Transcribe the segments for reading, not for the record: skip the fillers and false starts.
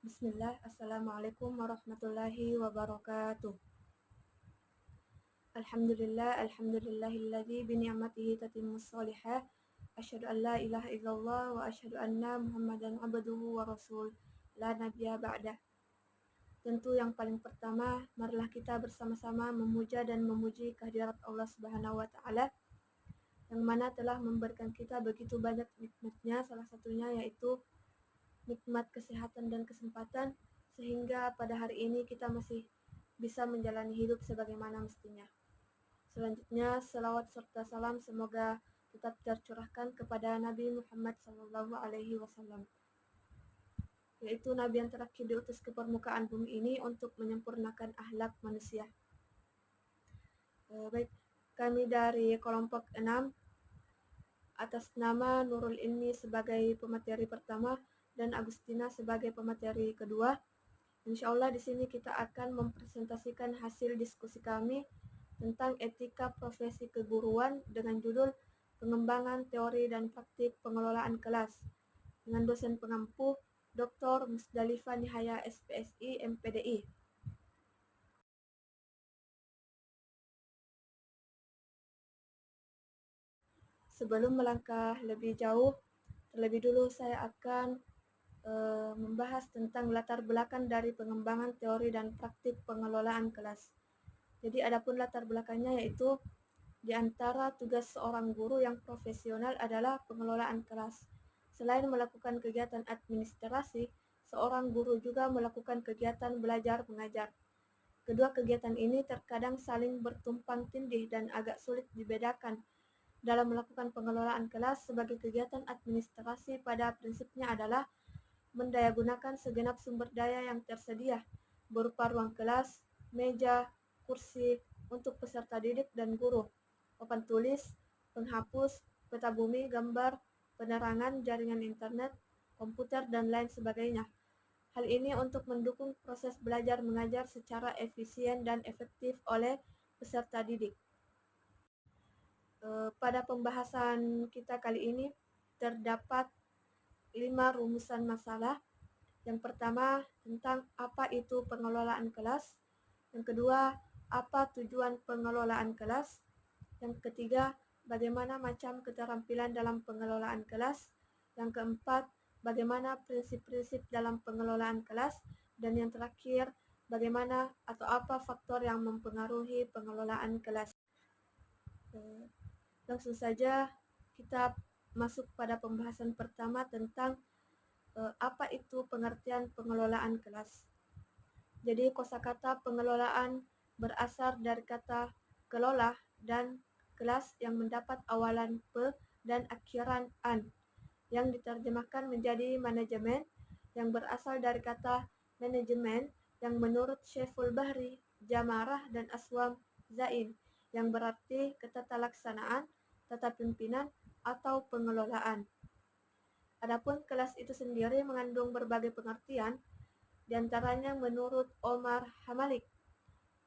Bismillah, Assalamualaikum warahmatullahi wabarakatuh. Alhamdulillahilladzi bini'matihi tatimmus sholihah. Asyhadu an la ilaha illallah wa asyhadu anna Muhammadan abduhu wa rasul. La nabiyya ba'dah. Tentu yang paling pertama, marilah kita bersama-sama memuja dan memuji kehadirat Allah Subhanahu wa taala yang mana telah memberikan kita begitu banyak nikmatnya, salah satunya yaitu nikmat kesehatan dan kesempatan, sehingga pada hari ini kita masih bisa menjalani hidup sebagaimana mestinya. Selanjutnya, selawat serta salam semoga tetap tercurahkan kepada Nabi Muhammad SAW, yaitu Nabi yang terakhir diutus ke permukaan bumi ini untuk menyempurnakan akhlak manusia. Baik, kami dari kelompok 6 atas nama Nurul Ilmi sebagai pemateri pertama dan Agustina sebagai pemateri kedua. Insya Allah di sini kita akan mempresentasikan hasil diskusi kami tentang etika profesi keguruan dengan judul Pengembangan Teori dan Praktik Pengelolaan Kelas dengan dosen pengampu Dr. Musdalifah Nihaya SPSI MPDI. Sebelum melangkah lebih jauh, terlebih dulu saya akan membahas tentang latar belakang dari pengembangan teori dan praktik pengelolaan kelas. Jadi adapun latar belakangnya yaitu di antara tugas seorang guru yang profesional adalah pengelolaan kelas. Selain melakukan kegiatan administrasi, seorang guru juga melakukan kegiatan belajar mengajar. Kedua kegiatan ini terkadang saling bertumpang tindih dan agak sulit dibedakan. Dalam melakukan pengelolaan kelas sebagai kegiatan administrasi pada prinsipnya adalah mendayagunakan segenap sumber daya yang tersedia, berupa ruang kelas, meja, kursi, untuk peserta didik dan guru, papan tulis, penghapus, peta bumi, gambar, penerangan, jaringan internet, komputer, dan lain sebagainya. Hal ini untuk mendukung proses belajar mengajar secara efisien dan efektif oleh peserta didik. Pada pembahasan kita kali ini terdapat 5 rumusan masalah. Yang pertama, tentang apa itu pengelolaan kelas. Yang kedua, apa tujuan pengelolaan kelas. Yang ketiga, bagaimana macam keterampilan dalam pengelolaan kelas. Yang keempat, bagaimana prinsip-prinsip dalam pengelolaan kelas. Dan yang terakhir, bagaimana atau apa faktor yang mempengaruhi pengelolaan kelas. Langsung saja kita masuk pada pembahasan pertama tentang apa itu pengertian pengelolaan kelas. Jadi kosakata pengelolaan berasal dari kata kelola dan kelas yang mendapat awalan pe dan akhiran an, yang diterjemahkan menjadi manajemen, yang berasal dari kata manajemen yang menurut Syaiful Bahri, Jamarah, dan Aswam Zain, yang berarti ketatalaksanaan, tata pimpinan, atau pengelolaan. Adapun kelas itu sendiri mengandung berbagai pengertian, diantaranya menurut Omar Hamalik,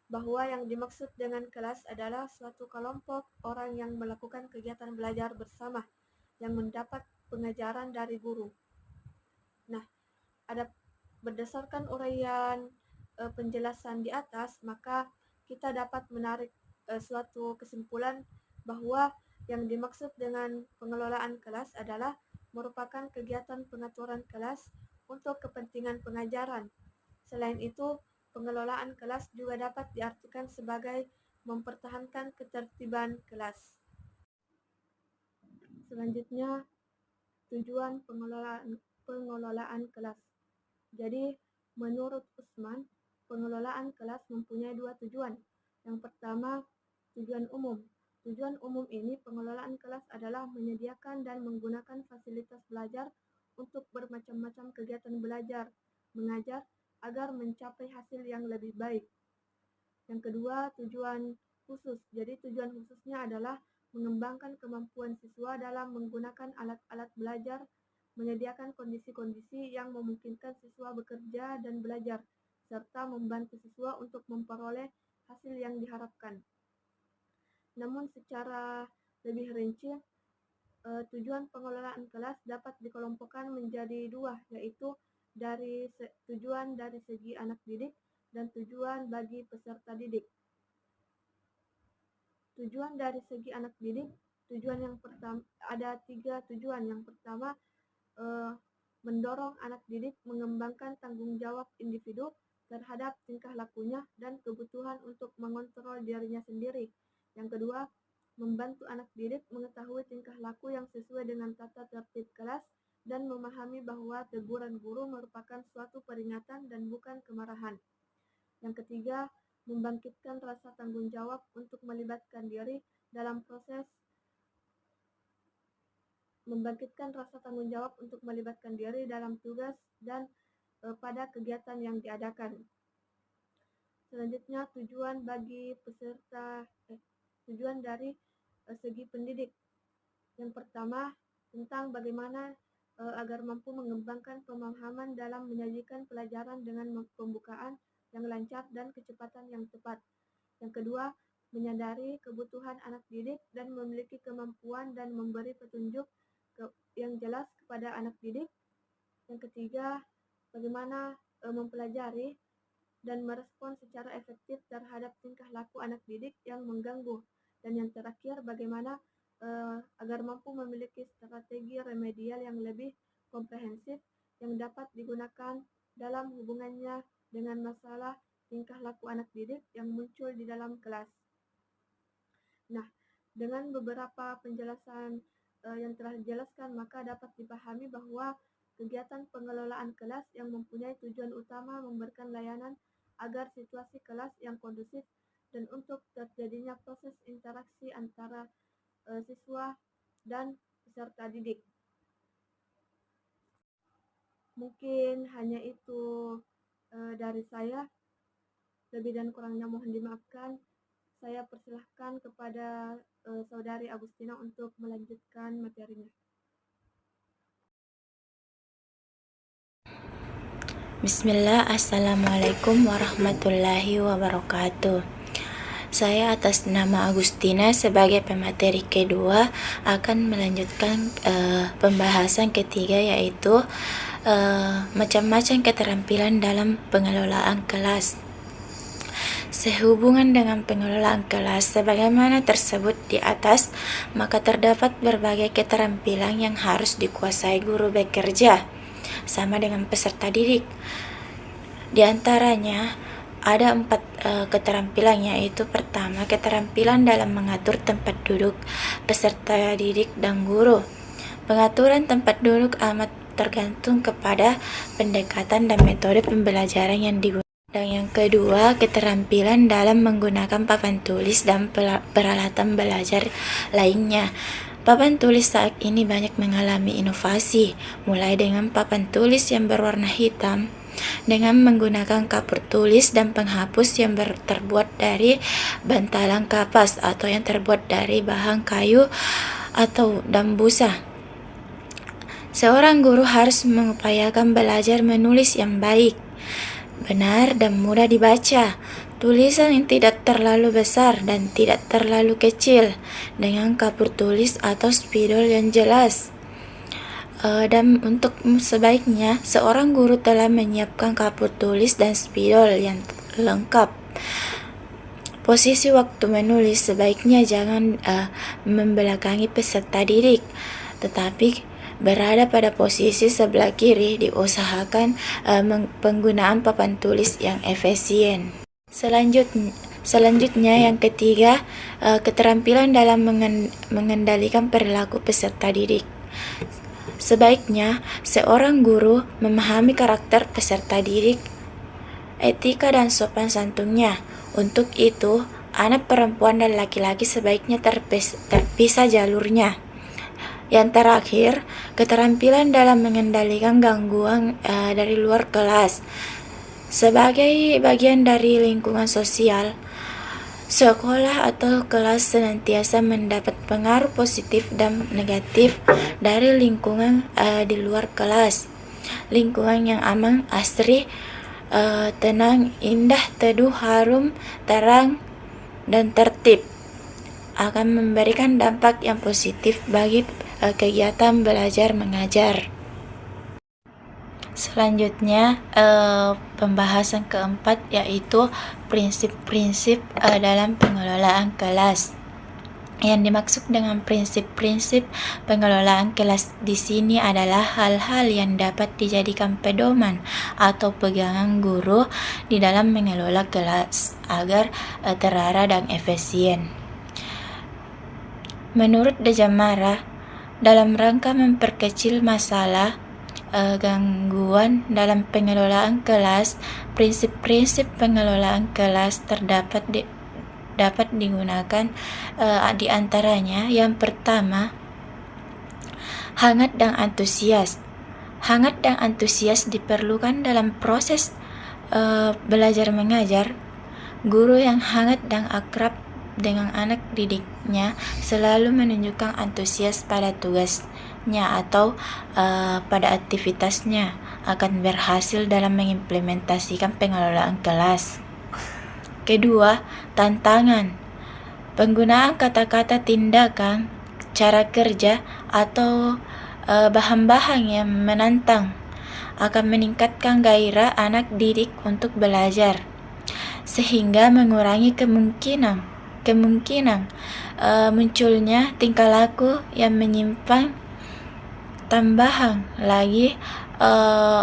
bahwa yang dimaksud dengan kelas adalah suatu kelompok orang yang melakukan kegiatan belajar bersama yang mendapat pengajaran dari guru. Nah, berdasarkan uraian penjelasan di atas, maka kita dapat menarik suatu kesimpulan bahwa yang dimaksud dengan pengelolaan kelas adalah merupakan kegiatan pengaturan kelas untuk kepentingan pengajaran. Selain itu, pengelolaan kelas juga dapat diartikan sebagai mempertahankan ketertiban kelas. Selanjutnya, tujuan pengelolaan kelas. Jadi, menurut Usman, pengelolaan kelas mempunyai 2 tujuan. Yang pertama, tujuan umum. Tujuan umum ini pengelolaan kelas adalah menyediakan dan menggunakan fasilitas belajar untuk bermacam-macam kegiatan belajar, mengajar, agar mencapai hasil yang lebih baik. Yang kedua, tujuan khusus. Jadi tujuan khususnya adalah mengembangkan kemampuan siswa dalam menggunakan alat-alat belajar, menyediakan kondisi-kondisi yang memungkinkan siswa bekerja dan belajar, serta membantu siswa untuk memperoleh hasil yang diharapkan. Namun secara lebih rinci, tujuan pengelolaan kelas dapat dikelompokkan menjadi 2, yaitu tujuan dari segi anak didik dan tujuan bagi peserta didik. Tujuan dari segi anak didik, tujuan yang pertama ada 3 tujuan. Yang pertama, mendorong anak didik mengembangkan tanggung jawab individu terhadap tingkah lakunya dan kebutuhan untuk mengontrol dirinya sendiri. Yang kedua, membantu anak didik mengetahui tingkah laku yang sesuai dengan tata tertib kelas dan memahami bahwa teguran guru merupakan suatu peringatan dan bukan kemarahan. Yang ketiga, membangkitkan rasa tanggung jawab untuk melibatkan diri dalam tugas dan pada kegiatan yang diadakan. Selanjutnya, tujuan dari segi pendidik. Yang pertama, tentang bagaimana agar mampu mengembangkan pemahaman dalam menyajikan pelajaran dengan pembukaan yang lancar dan kecepatan yang tepat. Yang kedua, menyadari kebutuhan anak didik dan memiliki kemampuan dan memberi petunjuk yang jelas kepada anak didik. Yang ketiga, bagaimana mempelajari dan merespon secara efektif terhadap tingkah laku anak didik yang mengganggu. Dan yang terakhir, bagaimana agar mampu memiliki strategi remedial yang lebih komprehensif yang dapat digunakan dalam hubungannya dengan masalah tingkah laku anak didik yang muncul di dalam kelas. Nah, dengan beberapa penjelasan yang telah dijelaskan, maka dapat dipahami bahwa kegiatan pengelolaan kelas yang mempunyai tujuan utama memberikan layanan agar situasi kelas yang kondusif dan untuk terjadinya proses interaksi antara siswa dan peserta didik. Mungkin hanya itu dari saya. Lebih dan kurangnya mohon dimaafkan. Saya persilahkan kepada Saudari Agustina untuk melanjutkan materinya. Bismillah, Assalamualaikum warahmatullahi wabarakatuh. Saya atas nama Agustina sebagai pemateri kedua akan melanjutkan pembahasan ketiga, yaitu macam-macam keterampilan dalam pengelolaan kelas. Sehubungan dengan pengelolaan kelas sebagaimana tersebut di atas, maka terdapat berbagai keterampilan yang harus dikuasai guru bekerja sama dengan peserta didik. Di antaranya ada 4 keterampilan, yaitu pertama, keterampilan dalam mengatur tempat duduk peserta didik dan guru. Pengaturan tempat duduk amat tergantung kepada pendekatan dan metode pembelajaran yang digunakan. Dan yang kedua, keterampilan dalam menggunakan papan tulis dan peralatan belajar lainnya. Papan tulis saat ini banyak mengalami inovasi, mulai dengan papan tulis yang berwarna hitam dengan menggunakan kapur tulis dan penghapus yang terbuat dari bantalan kapas atau yang terbuat dari bahan kayu atau busa. Seorang guru harus mengupayakan belajar menulis yang baik, benar dan mudah dibaca. Tulisan yang tidak terlalu besar dan tidak terlalu kecil, dengan kapur tulis atau spidol yang jelas. Dan untuk sebaiknya seorang guru telah menyiapkan kapur tulis dan spidol yang lengkap. Posisi waktu menulis sebaiknya jangan membelakangi peserta didik, tetapi berada pada posisi sebelah kiri. Diusahakan penggunaan papan tulis yang efisien. Selanjutnya yang ketiga, keterampilan dalam mengendalikan perilaku peserta didik. Sebaiknya seorang guru memahami karakter peserta didik, etika dan sopan santunnya. Untuk itu, anak perempuan dan laki-laki sebaiknya terpisah jalurnya. Yang terakhir, keterampilan dalam mengendalikan gangguan dari luar kelas. Sebagai bagian dari lingkungan sosial, sekolah atau kelas senantiasa mendapat pengaruh positif dan negatif dari lingkungan di luar kelas. Lingkungan yang aman, asri, tenang, indah, teduh, harum, terang, dan tertib akan memberikan dampak yang positif bagi kegiatan belajar mengajar. Selanjutnya, pembahasan keempat yaitu prinsip-prinsip dalam pengelolaan kelas. Yang dimaksud dengan prinsip-prinsip pengelolaan kelas di sini adalah hal-hal yang dapat dijadikan pedoman atau pegangan guru di dalam mengelola kelas agar terarah dan efisien. Menurut Dejamara, dalam rangka memperkecil masalah gangguan dalam pengelolaan kelas, prinsip-prinsip pengelolaan kelas dapat digunakan di antaranya. Yang pertama, hangat dan antusias. Hangat dan antusias diperlukan dalam proses belajar mengajar. Guru yang hangat dan akrab dengan anak didiknya selalu menunjukkan antusias pada tugasnya atau pada aktivitasnya akan berhasil dalam mengimplementasikan pengelolaan kelas. Kedua, tantangan. Penggunaan kata-kata tindakan, cara kerja, atau bahan-bahan yang menantang akan meningkatkan gairah anak didik untuk belajar, sehingga mengurangi kemungkinan munculnya tingkah laku yang menyimpan. Tambahan lagi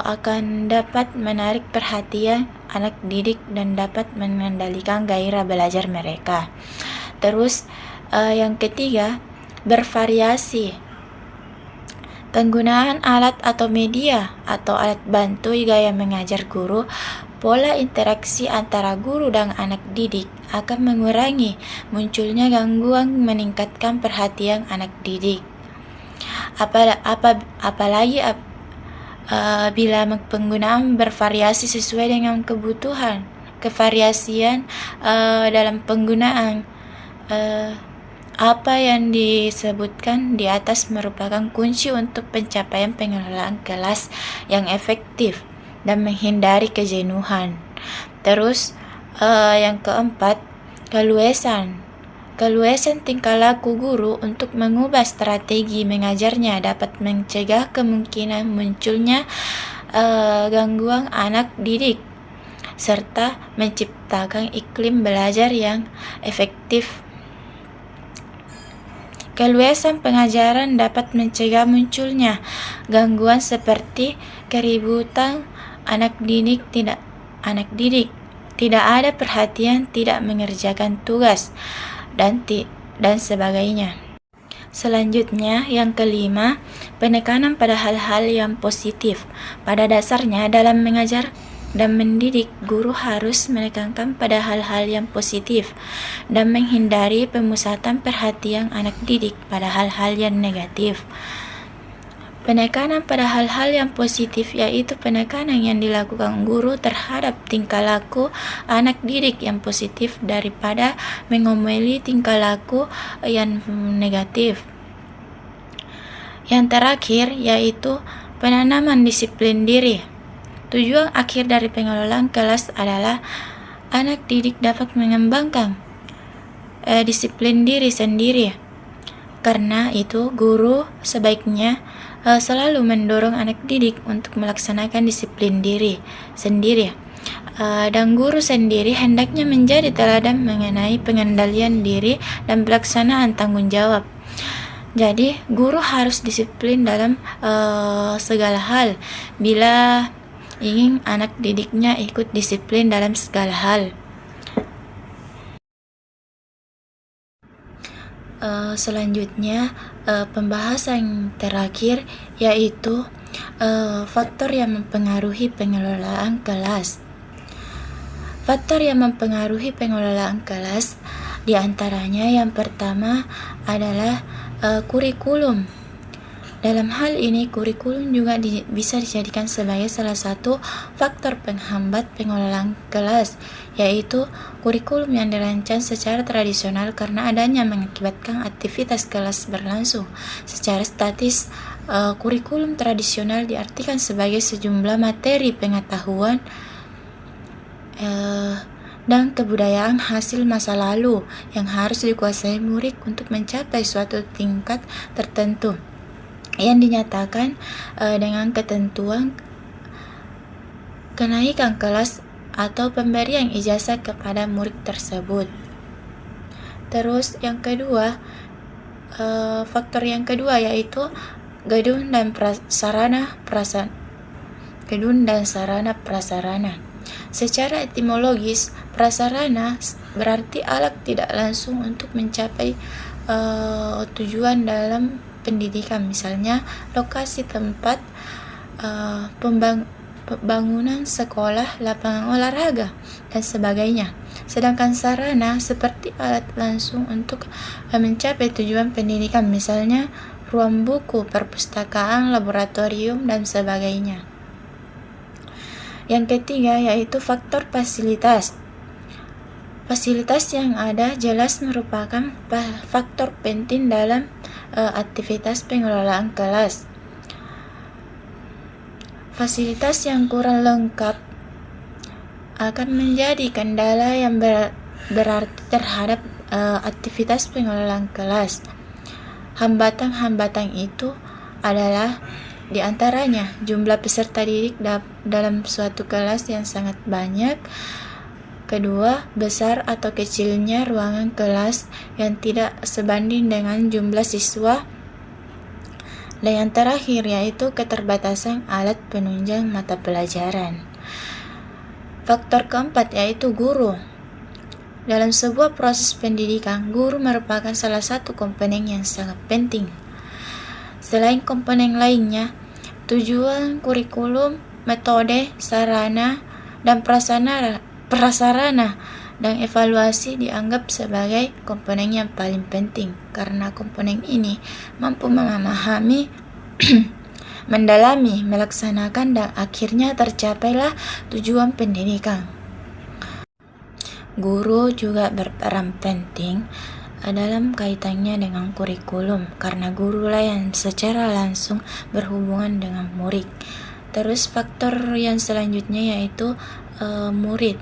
akan dapat menarik perhatian anak didik dan dapat mengendalikan gairah belajar mereka. Terus yang ketiga, bervariasi. Penggunaan alat atau media atau alat bantu gaya mengajar guru, pola interaksi antara guru dan anak didik akan mengurangi munculnya gangguan meningkatkan perhatian anak didik. Apalagi bila penggunaan bervariasi sesuai dengan kebutuhan. Kevariasian dalam penggunaan apa yang disebutkan di atas merupakan kunci untuk pencapaian pengelolaan kelas yang efektif dan menghindari kejenuhan. Terus yang keempat, keluasan. Keluasan tingkah laku guru untuk mengubah strategi mengajarnya dapat mencegah kemungkinan munculnya gangguan anak didik, serta menciptakan iklim belajar yang efektif. Keluasan pengajaran dapat mencegah munculnya gangguan seperti keributan anak didik, tidak ada perhatian, tidak mengerjakan tugas, dan sebagainya. Selanjutnya, yang kelima, penekanan pada hal-hal yang positif. Pada dasarnya, dalam mengajar dan mendidik, guru harus menekankan pada hal-hal yang positif dan menghindari pemusatan perhatian anak didik pada hal-hal yang negatif. Penekanan pada hal-hal yang positif yaitu penekanan yang dilakukan guru terhadap tingkah laku anak didik yang positif daripada mengomeli tingkah laku yang negatif. Yang terakhir yaitu penanaman disiplin diri. Tujuan akhir dari pengelolaan kelas adalah anak didik dapat mengembangkan disiplin diri sendiri. Karena itu, guru sebaiknya selalu mendorong anak didik untuk melaksanakan disiplin diri sendiri. Dan guru sendiri hendaknya menjadi teladan mengenai pengendalian diri dan pelaksanaan tanggung jawab. Jadi, guru harus disiplin dalam segala hal bila ingin anak didiknya ikut disiplin dalam segala hal. Selanjutnya, pembahasan terakhir yaitu faktor yang mempengaruhi pengelolaan kelas. Faktor yang mempengaruhi pengelolaan kelas diantaranya yang pertama adalah kurikulum. Dalam hal ini, kurikulum juga bisa dijadikan sebagai salah satu faktor penghambat pengelolaan kelas, yaitu kurikulum yang dirancang secara tradisional karena adanya mengakibatkan aktivitas kelas berlangsung secara statis. Kurikulum tradisional diartikan sebagai sejumlah materi pengetahuan dan kebudayaan hasil masa lalu yang harus dikuasai murid untuk mencapai suatu tingkat tertentu yang dinyatakan dengan ketentuan kenaikan kelas atau pemberian ijazah kepada murid tersebut. Terus yang kedua, faktor yang kedua yaitu gedung dan sarana prasarana. Secara etimologis, prasarana berarti alat tidak langsung untuk mencapai tujuan dalam pendidikan, misalnya lokasi tempat pembangunan sekolah, lapangan olahraga, dan sebagainya. Sedangkan sarana seperti alat langsung untuk mencapai tujuan pendidikan, misalnya ruang buku, perpustakaan, laboratorium, dan sebagainya. Yang ketiga yaitu faktor fasilitas. Fasilitas yang ada jelas merupakan faktor penting dalam aktivitas pengelolaan kelas. Fasilitas yang kurang lengkap akan menjadi kendala yang berarti terhadap aktivitas pengelolaan kelas. Hambatan-hambatan itu adalah di antaranya jumlah peserta didik dalam suatu kelas yang sangat banyak. Kedua, besar atau kecilnya ruangan kelas yang tidak sebanding dengan jumlah siswa. Dan yang terakhir yaitu keterbatasan alat penunjang mata pelajaran. Faktor keempat yaitu guru. Dalam sebuah proses pendidikan, guru merupakan salah satu komponen yang sangat penting. Selain komponen lainnya, tujuan kurikulum, metode, sarana, dan prasarana dan evaluasi dianggap sebagai komponen yang paling penting karena komponen ini mampu memahami, mendalami, melaksanakan, dan akhirnya tercapailah tujuan pendidikan. Guru juga berperan penting dalam kaitannya dengan kurikulum karena gurulah yang secara langsung berhubungan dengan murid. Terus faktor yang selanjutnya yaitu murid.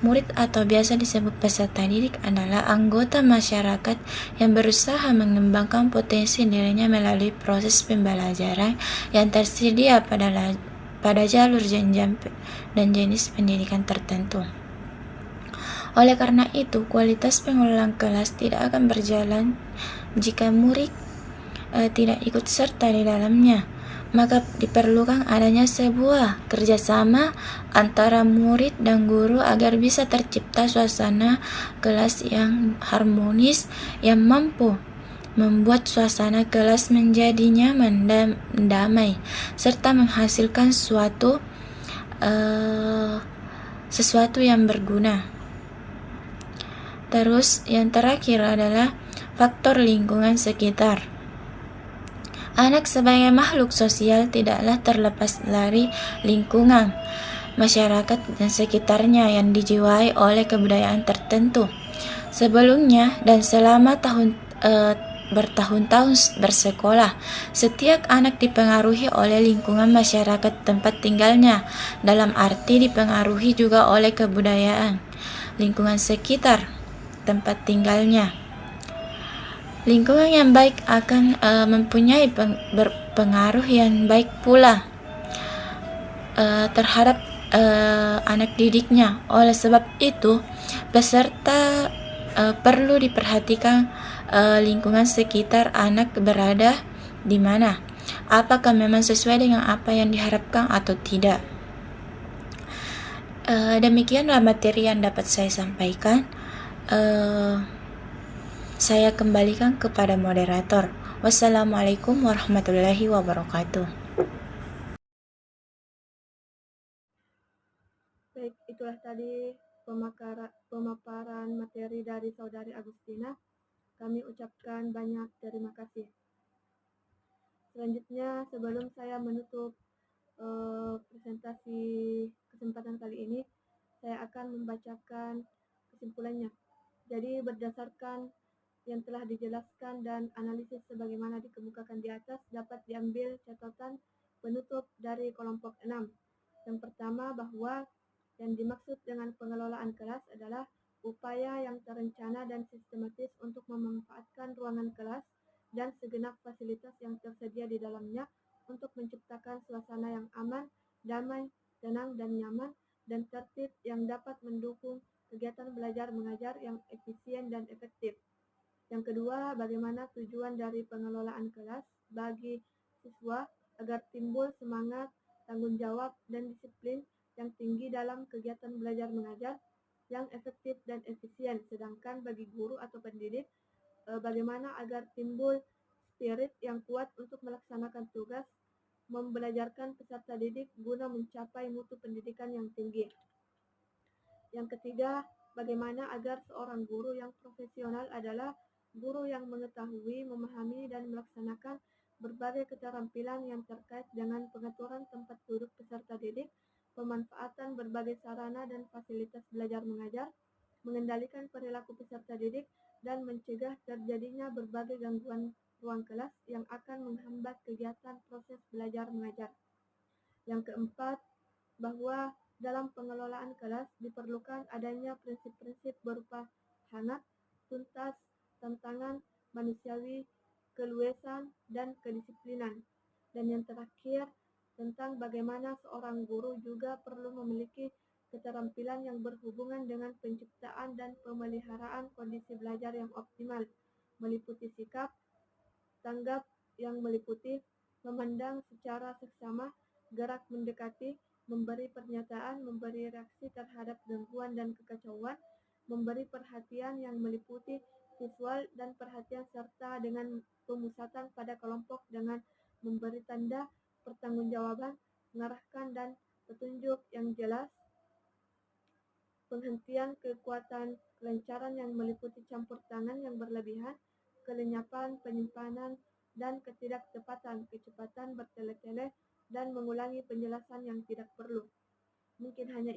Murid atau biasa disebut peserta didik adalah anggota masyarakat yang berusaha mengembangkan potensi dirinya melalui proses pembelajaran yang tersedia pada jalur jenjang dan jenis pendidikan tertentu. Oleh karena itu, kualitas pengelolaan kelas tidak akan berjalan jika murid tidak ikut serta di dalamnya. Maka diperlukan adanya sebuah kerjasama antara murid dan guru agar bisa tercipta suasana kelas yang harmonis yang mampu membuat suasana kelas menjadi nyaman dan damai serta menghasilkan sesuatu yang berguna. Terus yang terakhir adalah faktor lingkungan sekitar. Anak sebagai makhluk sosial tidaklah terlepas dari lingkungan, masyarakat dan sekitarnya yang dijiwai oleh kebudayaan tertentu. Sebelumnya dan selama bertahun-tahun bersekolah, setiap anak dipengaruhi oleh lingkungan masyarakat tempat tinggalnya, dalam arti dipengaruhi juga oleh kebudayaan lingkungan sekitar tempat tinggalnya. Lingkungan yang baik akan mempunyai berpengaruh yang baik pula terhadap anak didiknya. Oleh sebab itu, peserta perlu diperhatikan lingkungan sekitar anak berada di mana. Apakah memang sesuai dengan apa yang diharapkan atau tidak? Demikianlah materi yang dapat saya sampaikan. Saya kembalikan kepada moderator. Wassalamualaikum warahmatullahi wabarakatuh. Baik, itulah tadi pemaparan materi dari Saudari Agustina. Kami ucapkan banyak terima kasih. Selanjutnya, sebelum saya menutup presentasi kesempatan kali ini, saya akan membacakan kesimpulannya. Jadi berdasarkan yang telah dijelaskan dan analisis sebagaimana dikemukakan di atas, dapat diambil catatan penutup dari kelompok 6. Yang pertama, bahwa yang dimaksud dengan pengelolaan kelas adalah upaya yang terencana dan sistematis untuk memanfaatkan ruangan kelas dan segenap fasilitas yang tersedia di dalamnya untuk menciptakan suasana yang aman, damai, tenang dan nyaman, dan tertib yang dapat mendukung kegiatan belajar mengajar yang efisien dan efektif. Yang kedua, bagaimana tujuan dari pengelolaan kelas bagi siswa agar timbul semangat, tanggung jawab, dan disiplin yang tinggi dalam kegiatan belajar mengajar yang efektif dan efisien. Sedangkan bagi guru atau pendidik, bagaimana agar timbul spirit yang kuat untuk melaksanakan tugas membelajarkan peserta didik guna mencapai mutu pendidikan yang tinggi. Yang ketiga, bagaimana agar seorang guru yang profesional adalah guru yang mengetahui, memahami, dan melaksanakan berbagai keterampilan yang terkait dengan pengaturan tempat duduk peserta didik, pemanfaatan berbagai sarana dan fasilitas belajar mengajar, mengendalikan perilaku peserta didik, dan mencegah terjadinya berbagai gangguan ruang kelas yang akan menghambat kegiatan proses belajar mengajar. Yang keempat, bahwa dalam pengelolaan kelas diperlukan adanya prinsip-prinsip berupa hangat, tuntas, tantangan, manusiawi, keluasan, dan kedisiplinan. Dan yang terakhir, tentang bagaimana seorang guru juga perlu memiliki keterampilan yang berhubungan dengan penciptaan dan pemeliharaan kondisi belajar yang optimal, meliputi sikap, tanggap yang meliputi memandang secara seksama, gerak mendekati, memberi pernyataan, memberi reaksi terhadap gangguan dan kekacauan, memberi perhatian yang meliputi visual dan perhatian serta dengan pemusatan pada kelompok dengan memberi tanda pertanggungjawaban, mengarahkan dan petunjuk yang jelas, penghentian kekuatan kelancaran yang meliputi campur tangan yang berlebihan, kelenyapan, penyimpanan, dan ketidaktepatan, kecepatan bertele-tele, dan mengulangi penjelasan yang tidak perlu. Mungkin hanya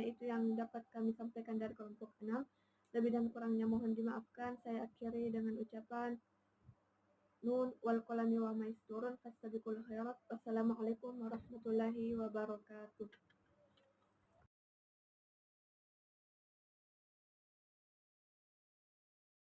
itu yang dapat kami sampaikan dari kelompok 6. Lebih dan kurangnya mohon dimaafkan. Saya akhiri dengan ucapan nun wal qalami wa ma yasturun fastabiqul khairat. Wassalamualaikum warahmatullahi wabarakatuh.